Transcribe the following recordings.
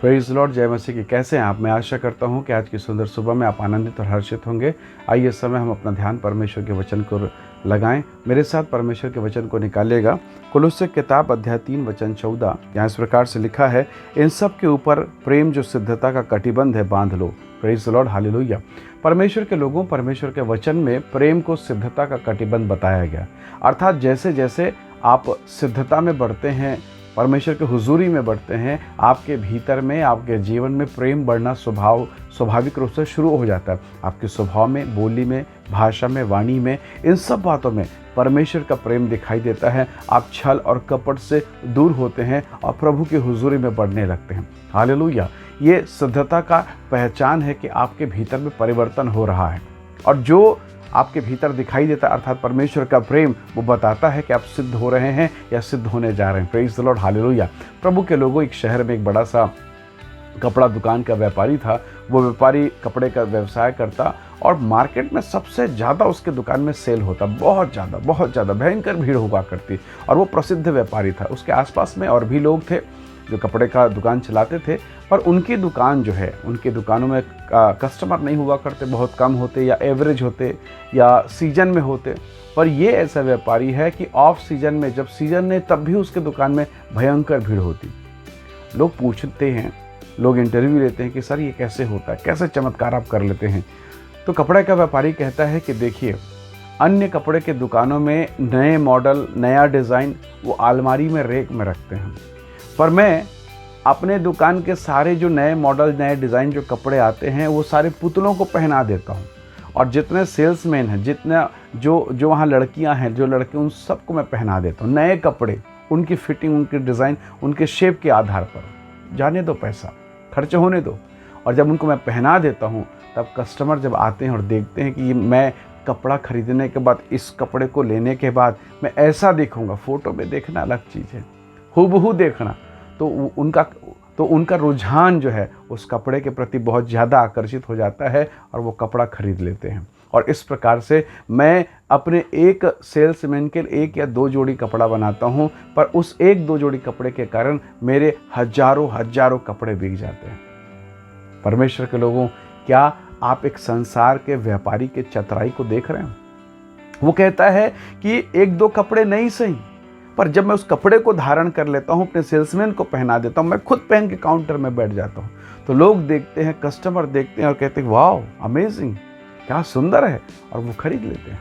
Praise Lord, जय मसीह की। कैसे हैं आप? मैं आशा करता हूं कि आज की सुंदर सुबह में आप आनंदित और हर्षित होंगे। आइए इस समय हम अपना ध्यान परमेश्वर के वचन को लगाएं। मेरे साथ परमेश्वर के वचन को निकालिएगा। कुलुस्से किताब अध्याय 3 वचन 14, यहाँ इस प्रकार से लिखा है, इन सब के ऊपर प्रेम जो सिद्धता का कटिबंध है बांध लो। Praise Lord, hallelujah. परमेश्वर के लोगों, परमेश्वर के वचन में प्रेम को सिद्धता का कटिबंध बताया गया। अर्थात जैसे जैसे आप सिद्धता में बढ़ते हैं, परमेश्वर के हुजूरी में बढ़ते हैं, आपके भीतर में, आपके जीवन में प्रेम बढ़ना स्वाभाविक रूप से शुरू हो जाता है। आपके स्वभाव में, बोली में, भाषा में, वाणी में, इन सब बातों में परमेश्वर का प्रेम दिखाई देता है। आप छल और कपट से दूर होते हैं और प्रभु की हुजूरी में बढ़ने लगते हैं। हालेलुया। ये सिद्धता का पहचान है कि आपके भीतर में परिवर्तन हो रहा है, और जो आपके भीतर दिखाई देता है अर्थात परमेश्वर का प्रेम, वो बताता है कि आप सिद्ध हो रहे हैं या सिद्ध होने जा रहे हैं। Praise the lord, hallelujah. प्रभु के लोगों, एक शहर में एक बड़ा सा कपड़ा दुकान का व्यापारी था। वो व्यापारी कपड़े का व्यवसाय करता और मार्केट में सबसे ज़्यादा उसके दुकान में सेल होता, बहुत ज़्यादा भयंकर भीड़ हुआ करती, और वो प्रसिद्ध व्यापारी था। उसके आसपास में और भी लोग थे जो कपड़े का दुकान चलाते थे, पर उनकी दुकान जो है, उनकी दुकानों में कस्टमर नहीं हुआ करते, बहुत कम होते या एवरेज होते या सीजन में होते। पर ये ऐसा व्यापारी है कि ऑफ सीजन में, जब सीजन नहीं तब भी उसके दुकान में भयंकर भीड़ होती। लोग पूछते हैं, लोग इंटरव्यू लेते हैं कि सर ये कैसे होता है, कैसे चमत्कार आप कर लेते हैं। तो कपड़े का व्यापारी कहता है कि देखिए, अन्य कपड़े के दुकानों में नए मॉडल, नया डिज़ाइन वो अलमारी में रेक में रखते हैं, पर मैं अपने दुकान के सारे जो नए मॉडल, नए डिज़ाइन जो कपड़े आते हैं, वो सारे पुतलों को पहना देता हूँ। और जितने सेल्समैन हैं, जितना जो वहाँ लड़कियाँ हैं, जो लड़के, उन सबको मैं पहना देता हूँ नए कपड़े, उनकी फिटिंग, उनकी डिज़ाइन, उनके शेप के आधार पर। जाने दो, पैसा खर्च होने दो। और जब उनको मैं पहना देता हूँ, तब कस्टमर जब आते हैं और देखते हैं कि ये मैं कपड़ा खरीदने के बाद, इस कपड़े को लेने के बाद मैं ऐसा देखूँगा, फ़ोटो में देखना अलग चीज़ है, हूबहू देखना, तो उनका रुझान जो है उस कपड़े के प्रति बहुत ज़्यादा आकर्षित हो जाता है और वो कपड़ा खरीद लेते हैं। और इस प्रकार से मैं अपने एक सेल्समैन के लिए 1 या 2 जोड़ी कपड़ा बनाता हूँ, पर उस 1-2 जोड़ी कपड़े के कारण मेरे हजारों कपड़े बिक जाते हैं। परमेश्वर के लोगों, क्या आप एक संसार के व्यापारी के चतुराई को देख रहे हैं? वो कहता है कि 1-2 कपड़े नहीं सही, पर जब मैं उस कपड़े को धारण कर लेता हूँ, अपने सेल्समैन को पहना देता हूँ, मैं खुद पहन के काउंटर में बैठ जाता हूँ, तो लोग देखते हैं, कस्टमर देखते हैं और कहते हैं वाह, अमेजिंग, क्या सुंदर है, और वो खरीद लेते हैं।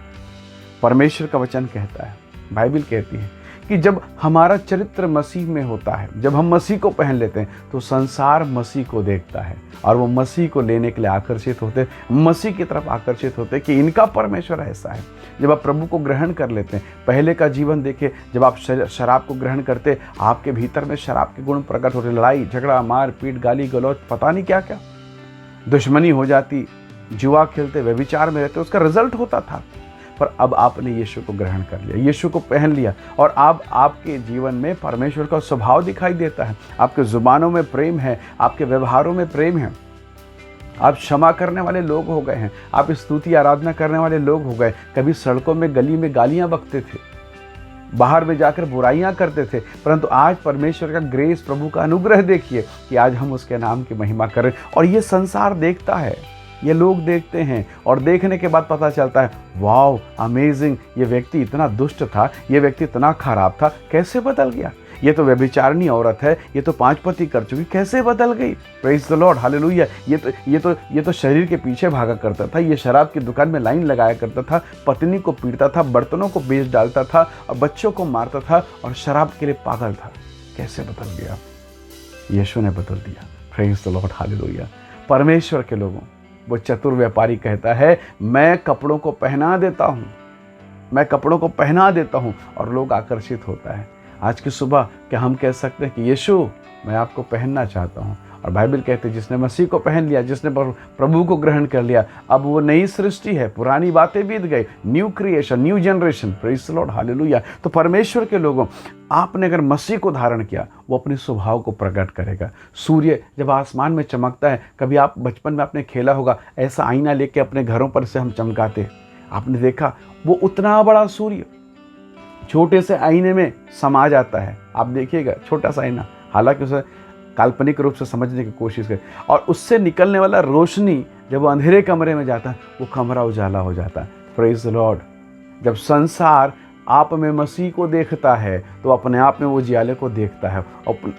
परमेश्वर का वचन कहता है, बाइबल कहती है कि जब हमारा चरित्र मसीह में होता है, जब हम मसीह को पहन लेते हैं, तो संसार मसीह को देखता है और वो मसीह को लेने के लिए आकर्षित होते हैं, मसीह की तरफ आकर्षित होते हैं कि इनका परमेश्वर ऐसा है। जब आप प्रभु को ग्रहण कर लेते हैं, पहले का जीवन देखिए, जब आप शराब को ग्रहण करते, आपके भीतर में शराब के गुण प्रकट होते, लड़ाई झगड़ा, मार पीट, गाली गलौज, पता नहीं क्या क्या, दुश्मनी हो जाती, जुआ खेलते, व्यभिचार में रहते, उसका रिजल्ट होता था। पर अब आपने यीशु को ग्रहण कर लिया, यीशु को पहन लिया, और अब आपके जीवन में परमेश्वर का स्वभाव दिखाई देता है। आपके जुबानों में प्रेम है, आपके व्यवहारों में प्रेम है, आप क्षमा करने वाले लोग हो गए हैं, आप स्तुति आराधना करने वाले लोग हो गए। कभी सड़कों में, गली में गालियां बकते थे, बाहर में जाकर बुराइयां करते थे, परंतु आज परमेश्वर का ग्रेस, प्रभु का अनुग्रह देखिए कि आज हम उसके नाम की महिमा करें। और ये संसार देखता है, ये लोग देखते हैं, और देखने के बाद पता चलता है वाओ, अमेजिंग, ये व्यक्ति इतना दुष्ट था, ये व्यक्ति इतना खराब था, कैसे बदल गया। ये तो व्यभिचारिणी औरत है, ये तो 5 पति कर चुकी, कैसे बदल गई। Praise the lord, hallelujah. ये तो शरीर के पीछे भागा करता था, ये शराब की दुकान में लाइन लगाया करता था, पत्नी को पीटता था, बर्तनों को बेच डालता था और बच्चों को मारता था और शराब के लिए पागल था, कैसे बदल गया। यीशु ने बदल दिया। Praise the lord, hallelujah. परमेश्वर के लोगों, वो चतुर व्यापारी कहता है, मैं कपड़ों को पहना देता हूँ, मैं कपड़ों को पहना देता हूँ, और लोग आकर्षित होता है। आज की सुबह क्या हम कह सकते हैं कि यीशु, मैं आपको पहनना चाहता हूँ। और बाइबल कहते हैं, जिसने मसीह को पहन लिया, जिसने प्रभु को ग्रहण कर लिया, अब वो नई सृष्टि है, पुरानी बातें बीत गई, new creation, new generation. Praise the lord, hallelujah. तो परमेश्वर के लोगों, आपने अगर मसीह को धारण किया, वो अपने स्वभाव को प्रकट करेगा। सूर्य जब आसमान में चमकता है, कभी आप बचपन में आपने खेला होगा, ऐसा आईना लेके अपने घरों पर से हम चमकाते, आपने देखा, वो उतना बड़ा सूर्य छोटे से आईने में समा जाता है। आप देखिएगा, छोटा सा आईना, हालांकि उसे काल्पनिक रूप से समझने की कोशिश करें। और उससे निकलने वाला रोशनी जब वो अंधेरे कमरे में जाता है, वो कमरा उजाला हो जाता है। Praise the Lord. जब संसार आप में मसीह को देखता है तो अपने आप में वो उजियाले को देखता है,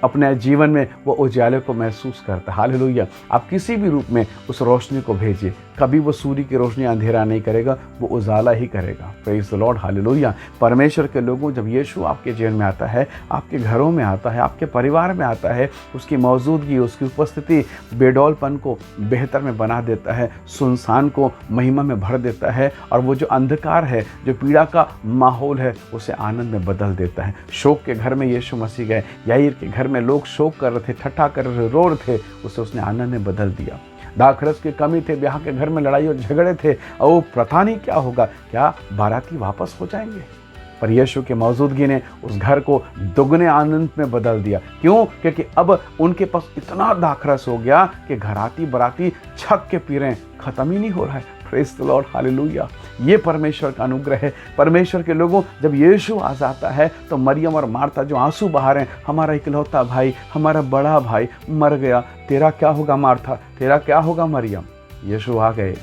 अपने जीवन में वो उजियाले को महसूस करता है। हालेलुया। आप किसी भी रूप में उस रोशनी को भेजिए, कभी वो सूर्य की रोशनी अंधेरा नहीं करेगा, वो उजाला ही करेगा। Praise the lord. हालेलुया। परमेश्वर के लोगों, जब यीशु आपके जीवन में आता है, आपके घरों में आता है, आपके परिवार में आता है, उसकी मौजूदगी, उसकी उपस्थिति बेडौलपन को बेहतर में बना देता है, सुनसान को महिमा में भर देता है, और वो जो अंधकार है, जो पीड़ा का माहौल है, उसे आनंद में बदल देता है। शोक के घर में यीशु मसीह गए, याईर के घर में लोग शोक कर रहे थे, ठट्ठा कर रहे थे, रो रहे थे, उसे उसने आनंद में बदल दिया। दाखरस की कमी थे, ब्याह के घर में लड़ाई और झगड़े थे, और वो पता नहीं क्या होगा, क्या बाराती वापस हो जाएंगे? पर यीशु की मौजूदगी ने उस घर को दुगने आनंद में बदल दिया। क्यों? क्योंकि अब उनके पास इतना दाखरस हो गया कि घराती बराती छक के पी रहे हैं, खत्म ही नहीं हो रहा है। Praise the lord. हालेलुया। ये परमेश्वर का अनुग्रह है। परमेश्वर के लोगों, जब यीशु आ जाता है तो मरियम और मार्था जो आंसू बहा रहे हैं, हमारा इकलौता भाई, हमारा बड़ा भाई मर गया, तेरा क्या होगा मार्था, तेरा क्या होगा मरियम? यीशु आ गए।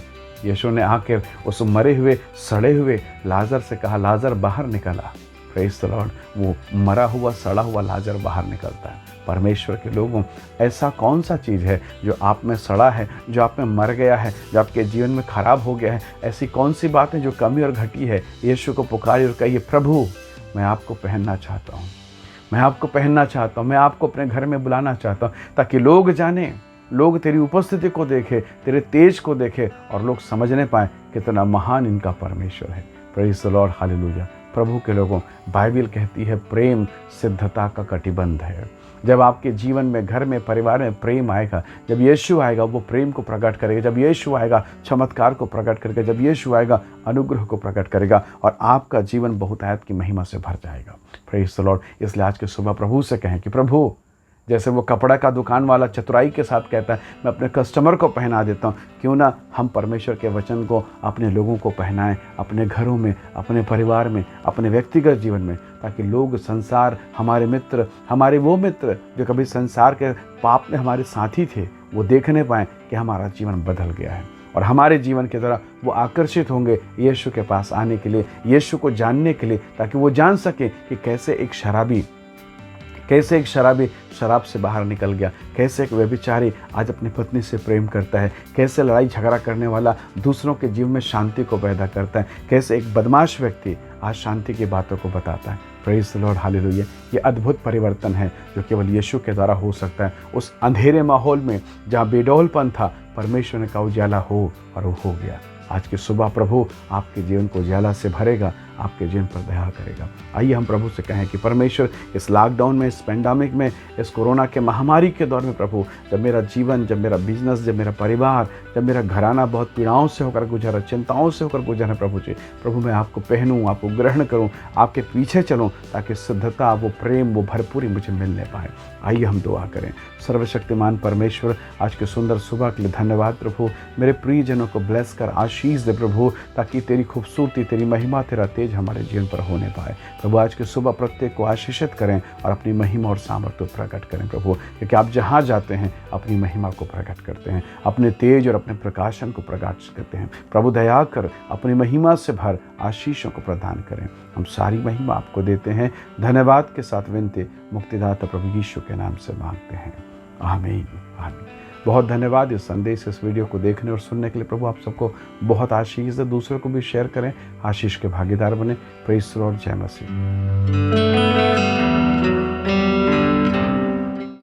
यीशु ने आकर उस मरे हुए, सड़े हुए लाजर से कहा, लाजर बाहर निकला। Praise the Lord. वो मरा हुआ, सड़ा हुआ लाजर बाहर निकलता है। परमेश्वर के लोगों, ऐसा कौन सा चीज़ है जो आप में सड़ा है, जो आप में मर गया है, जो आपके जीवन में खराब हो गया है? ऐसी कौन सी बात है जो कमी और घटी है? यीशु को पुकारिए और कहिए, प्रभु मैं आपको पहनना चाहता हूँ, मैं आपको पहनना चाहता हूँ, मैं आपको अपने घर में बुलाना चाहता हूँ, ताकि लोग जाने, लोग तेरी उपस्थिति को देखें, तेरे तेज को देखें, और लोग समझने पाएँ कितना महान इनका परमेश्वर है। Praise the lord. हालेलुया। प्रभु के लोगों, बाइबल कहती है प्रेम सिद्धता का कटिबंध है। जब आपके जीवन में, घर में, परिवार में प्रेम आएगा, जब यीशु आएगा वो प्रेम को प्रकट करेगा, जब यीशु आएगा चमत्कार को प्रकट करेगा, जब यीशु आएगा अनुग्रह को प्रकट करेगा, और आपका जीवन बहुतायत की महिमा से भर जाएगा। Praise the Lord. इसलिए आज की सुबह प्रभु से कहें कि प्रभु, जैसे वो कपड़ा का दुकान वाला चतुराई के साथ कहता है, मैं अपने कस्टमर को पहना देता हूँ, क्यों ना हम परमेश्वर के वचन को अपने लोगों को पहनाएं, अपने घरों में, अपने परिवार में, अपने व्यक्तिगत जीवन में, ताकि लोग, संसार, हमारे मित्र, हमारे वो मित्र जो कभी संसार के पाप में हमारे साथी थे, वो देखने पाएँ कि हमारा जीवन बदल गया है, और हमारे जीवन की तरह वो आकर्षित होंगे यीशु के पास आने के लिए, यीशु को जानने के लिए, ताकि वो जान सके कि कैसे एक शराबी शराब से बाहर निकल गया, कैसे एक व्यभिचारी आज अपनी पत्नी से प्रेम करता है, कैसे लड़ाई झगड़ा करने वाला दूसरों के जीवन में शांति को पैदा करता है, कैसे एक बदमाश व्यक्ति आज शांति की बातों को बताता है। Praise the lord. हालेलुया। ये अद्भुत परिवर्तन है जो केवल यीशु के द्वारा हो सकता है। उस अंधेरे माहौल में जहाँ बेडौलपन था, परमेश्वर ने कहा उजाला हो, और वो हो गया। आज की सुबह प्रभु आपके जीवन को उजाला से भरेगा, आपके जीवन पर दया करेगा। आइए हम प्रभु से कहें कि परमेश्वर, इस लॉकडाउन में, इस पेंडेमिक में, इस कोरोना के महामारी के दौर में प्रभु, जब मेरा जीवन, जब मेरा बिजनेस, जब मेरा परिवार, जब मेरा घराना बहुत पीड़ाओं से होकर गुजरा, चिंताओं से होकर गुजरा प्रभु जी, प्रभु मैं आपको पहनूँ, आपको ग्रहण करूँ, आपके पीछे चलूँ, ताकि सिद्धता, वो प्रेम, वो भरपूरी मुझे मिलने पाए। आइए हम दुआ करें। सर्वशक्तिमान परमेश्वर, आज के सुंदर सुबह के लिए धन्यवाद प्रभु। मेरे प्रियजनों को ब्लेस कर, आशीष दे प्रभु, ताकि तेरी खूबसूरती, तेरी महिमा, तेरा तेज हमारे जीवन पर होने पाए। प्रभु आज की सुबह प्रत्येक को आशीषित करें और अपनी महिमा और सामर्थ्य प्रकट करें प्रभु, क्योंकि आप जहाँ जाते हैं अपनी महिमा को प्रकट करते हैं, अपने तेज और अपने प्रकाशन को प्रकाश करते हैं। प्रभु दया कर अपनी महिमा से भर आशीषों को प्रदान करें। हम सारी महिमा आपको देते हैं, धन्यवाद के साथ विनती मुक्तिदाता प्रभु यीशु के नाम से मांगते हैं। आमीन। आमीन। बहुत धन्यवाद इस संदेश, इस वीडियो को देखने और सुनने के लिए। प्रभु आप सबको बहुत आशीष दे, दूसरों को भी शेयर करें, आशीष के भागीदार बने। Praise the Lord. जय मसीह।